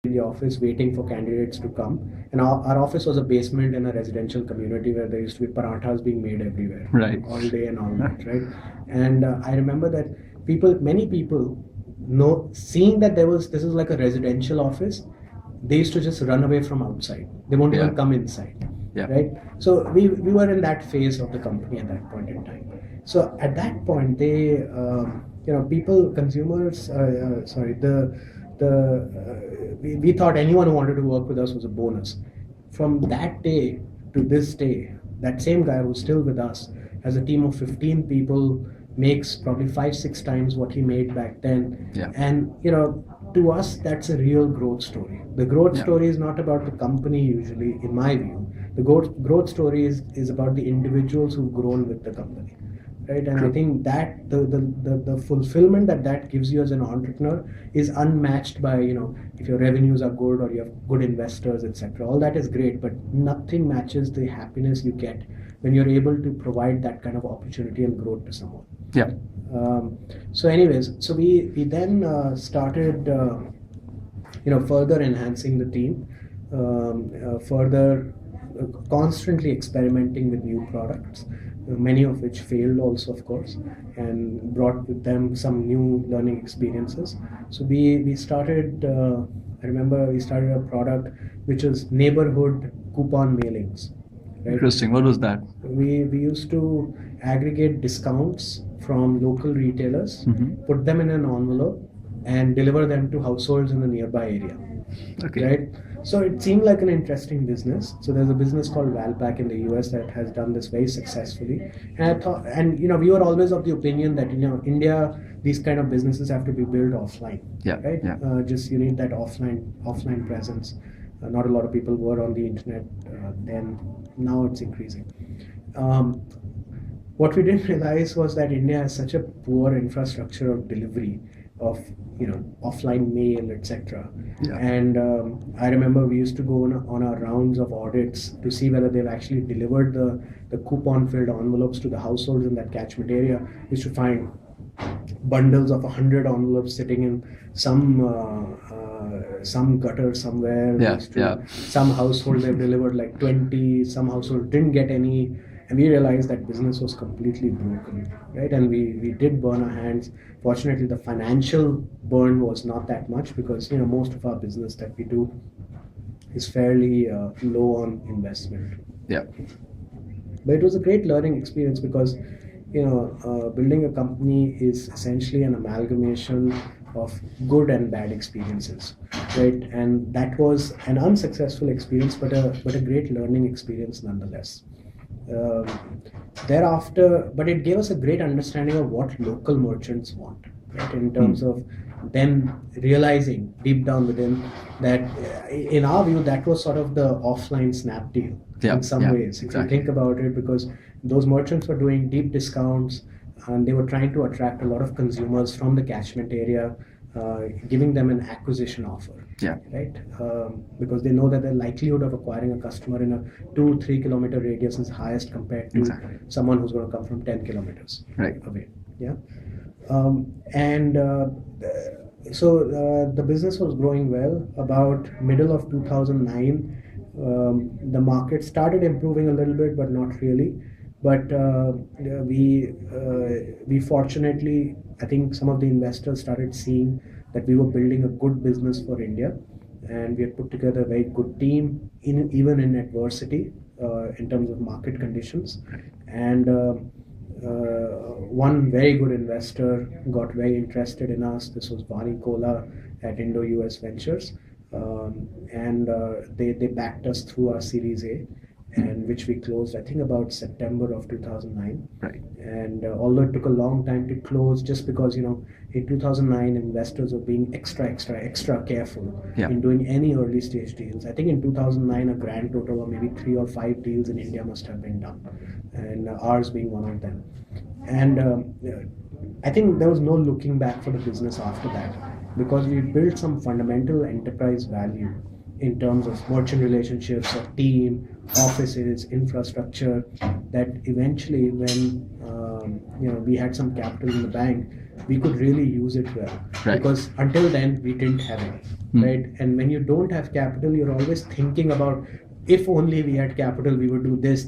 in the office waiting for candidates to come. And our office was a basement in a residential community where there used to be parathas being made everywhere, Right. all day and all night, right? And I remember that many people, seeing that this is like a residential office, they used to just run away from outside. They won't even come inside, right? So we were in that phase of the company at that point in time. So at that point, consumers, we thought anyone who wanted to work with us was a bonus. From that day to this day, that same guy who's still with us has a team of 15 people, makes probably 5-6 times what he made back then. Yeah. And to us, that's a real growth story. The growth story is not about the company usually, in my view. The growth story is about the individuals who've grown with the company. Right, and I think that the fulfillment that gives you as an entrepreneur is unmatched by if your revenues are good or you have good investors, etc. All that is great, but nothing matches the happiness you get when you're able to provide that kind of opportunity and growth to someone. Yeah. So we then started further enhancing the team, further constantly experimenting with new products, many of which failed also, of course, and brought with them some new learning experiences. So we started, I remember we started a product which is neighborhood coupon mailings. Right? Interesting. What was that? We used to aggregate discounts from local retailers, put them in an envelope, and deliver them to households in the nearby area. Okay. Right? So it seemed like an interesting business. So there's a business called Valpak in the US that has done this very successfully. And I thought, we were always of the opinion that India, these kind of businesses have to be built offline. Yeah. Right? Yeah. Just you need that offline presence. Not a lot of people were on the internet then. Now it's increasing. What we didn't realize was that India has such a poor infrastructure of delivery of offline mail, etc. Yeah. And I remember we used to go on our rounds of audits to see whether they've actually delivered the coupon filled envelopes to the households in that catchment area. We used to find bundles of 100 envelopes sitting in some gutter somewhere. Some household they've delivered like 20, some household didn't get any. And we realized that business was completely broken, right? And we did burn our hands. Fortunately, the financial burn was not that much because most of our business that we do is fairly low on investment. Yeah. But it was a great learning experience because building a company is essentially an amalgamation of good and bad experiences, right? And that was an unsuccessful experience, but a great learning experience nonetheless. Thereafter, but it gave us a great understanding of what local merchants want, right? In terms of them realizing deep down within that, in our view, that was sort of the offline Snapdeal in some ways. If you think about it, because those merchants were doing deep discounts and they were trying to attract a lot of consumers from the catchment area, giving them an acquisition offer. Yeah. Right? Because they know that the likelihood of acquiring a customer in a 2-3 kilometer radius is highest compared to someone who's going to come from 10 kilometers away. Yeah. So the business was growing well. About middle of 2009, the market started improving a little bit, but not really. But we fortunately, I think some of the investors started seeing that we were building a good business for India, and we had put together a very good team, even in adversity, in terms of market conditions. And one very good investor got very interested in us. This was Vani Kola at Indo-US Ventures, and they backed us through our Series A, and which we closed, I think, about September of 2009. Right. And although it took a long time to close, just because in 2009 investors were being extra careful in doing any early stage deals. I think in 2009 a grand total of maybe 3 or 5 deals in India must have been done, and ours being one of them. And I think there was no looking back for the business after that, because we built some fundamental enterprise value in terms of merchant relationships, a team, offices, infrastructure, that eventually when we had some capital in the bank, we could really use it well. Right. Because until then we didn't have any, right? And when you don't have capital, you're always thinking about, if only we had capital, we would do this.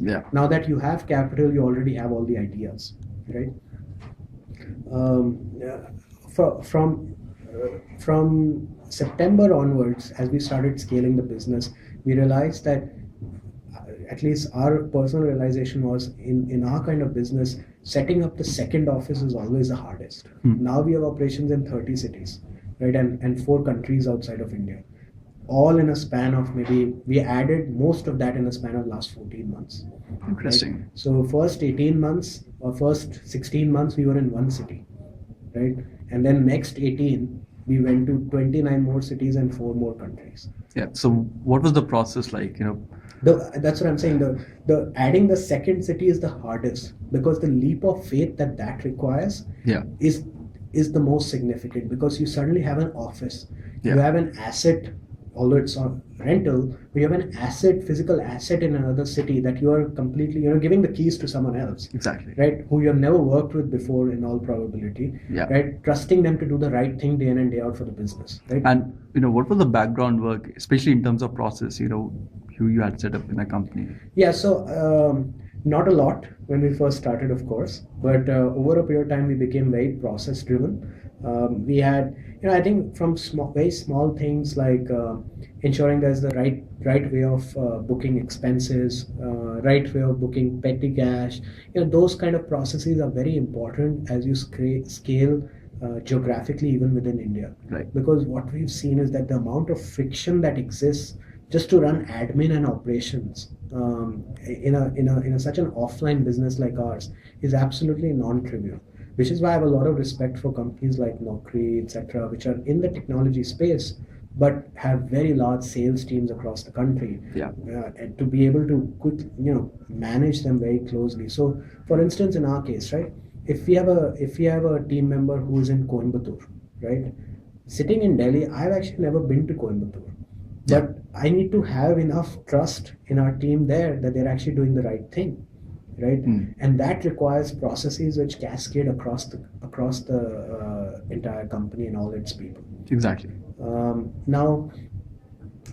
Yeah. Now that you have capital, you already have all the ideas, right? From September onwards, as we started scaling the business, we realized that at least our personal realization was, in our kind of business, setting up the second office is always the hardest. Now we have operations in 30 cities, right, and 4 countries outside of India, all in a span of we added most of that in a span of last 14 months. Interesting. Right? So first 18 months or first 16 months we were in one city, right, and then next 18 we went to 29 more cities and 4 more countries. Yeah. So what was the process like? That's what I'm saying. The adding the second city is the hardest, because the leap of faith that requires is the most significant, because you suddenly have an office, you have an asset, although it's on rental, but you have an asset, physical asset in another city that you are completely, giving the keys to someone else. Exactly. Right? Who you have never worked with before in all probability. Yeah. Right? Trusting them to do the right thing day in and day out for the business. Right? And what was the background work, especially in terms of process, who you had set up in a company? Yeah, so not a lot when we first started, of course, but over a period of time we became very process driven. We had, I think, from very small things like ensuring there's the right way of booking expenses, right way of booking petty cash. Those kind of processes are very important as you scale geographically, even within India. Right. Because what we've seen is that the amount of friction that exists just to run admin and operations in such an offline business like ours is absolutely non-trivial. Which is why I have a lot of respect for companies like Naukri, etc., which are in the technology space but have very large sales teams across the country. Yeah. And to be able to manage them very closely. So, for instance, in our case, right, if we have a team member who is in Coimbatore, right, sitting in Delhi, I've actually never been to Coimbatore, but I need to have enough trust in our team there that they're actually doing the right thing. Right, and that requires processes which cascade across the entire company and all its people. Exactly. Now,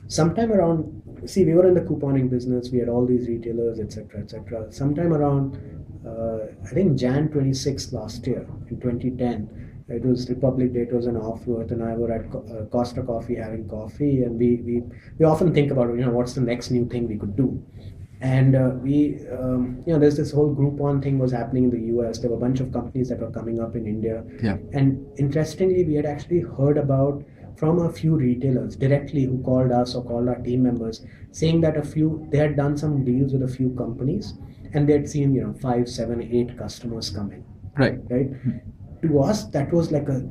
sometime around, we were in the couponing business. We had all these retailers, etc., etc. Sometime around, I think Jan 26th last year in 2010. It was Republic Day. It was an off. Ruth and I were at Costa Coffee having coffee, and we often think about what's the next new thing we could do. And there's this whole Groupon thing was happening in the US. There were a bunch of companies that were coming up in India. Yeah. And interestingly, we had actually heard about from a few retailers directly who called us or called our team members, saying that they had done some deals with a few companies, and they had seen 5, 7, 8 customers coming. Right. Right. To us, that was like a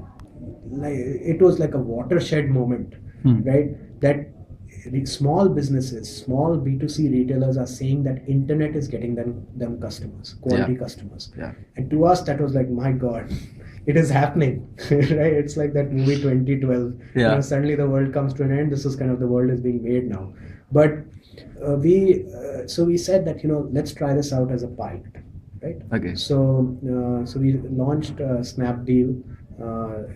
watershed moment. Right. That small businesses, small B2C retailers are saying that internet is getting them customers, quality customers. Yeah. And to us, that was like, my God, it is happening. Right? It's like that movie 2012. Yeah. Suddenly the world comes to an end. This is kind of the world is being made now. But we said that let's try this out as a pilot. Right? Okay. So we launched Snapdeal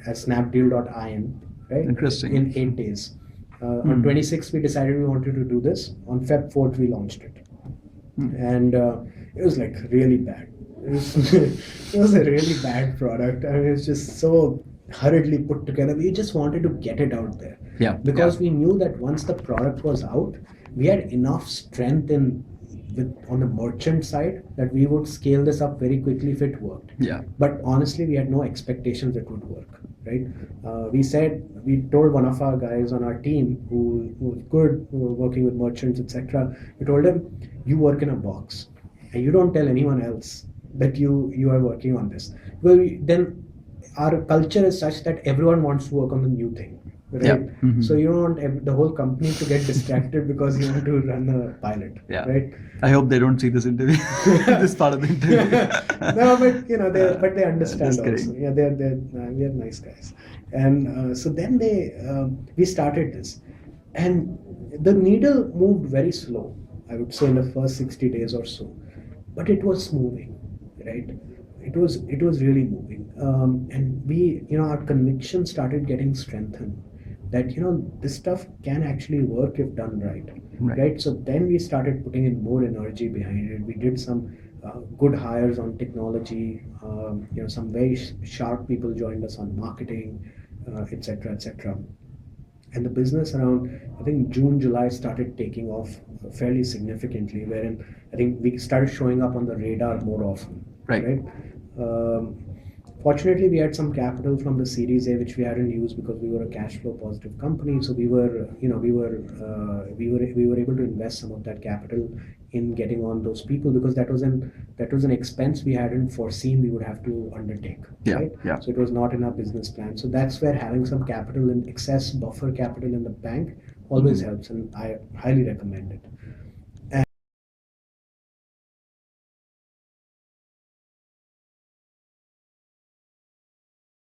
as snapdeal.in. Right? Interesting. In 8 days. On 26th, we decided we wanted to do this. On Feb 4th, we launched it. And it was like really bad. It was a really bad product. I mean, it's just so hurriedly put together. We just wanted to get it out there. Yeah. Because we knew that once the product was out, we had enough strength on the merchant side that we would scale this up very quickly if it worked. Yeah. But honestly, we had no expectations it would work. Right? We told one of our guys on our team who was good, who were working with merchants, etc. We told him, you work in a box and you don't tell anyone else that you are working on this. Well, then our culture is such that everyone wants to work on the new thing. Right? Yeah. Mm-hmm. So you don't want the whole company to get distracted because you want to run a pilot. Yeah. Right? I hope they don't see this interview, this part of the interview. No, but they understand Just also. kidding. Yeah, we are nice guys. And so then we started this. And the needle moved very slow, I would say, in the first 60 days or so, but it was moving, right? It was really moving, and we, our conviction started getting strengthened that this stuff can actually work if done right, Right. right? So then we started putting in more energy behind it. We did some good hires on technology. Some very sharp people joined us on marketing, etc., etc. And the business around, I think, June, July started taking off fairly significantly, wherein I think we started showing up on the radar more often, Right. right? um, Fortunately, we had some capital from the Series A, which we hadn't used because we were a cash flow positive company. So we were able to invest some of that capital in getting on those people, because that was an expense we hadn't foreseen we would have to undertake, Yeah. right? Yeah. So it was not in our business plan. So that's where having some capital, in excess buffer capital in the bank, always helps, and I highly recommend it.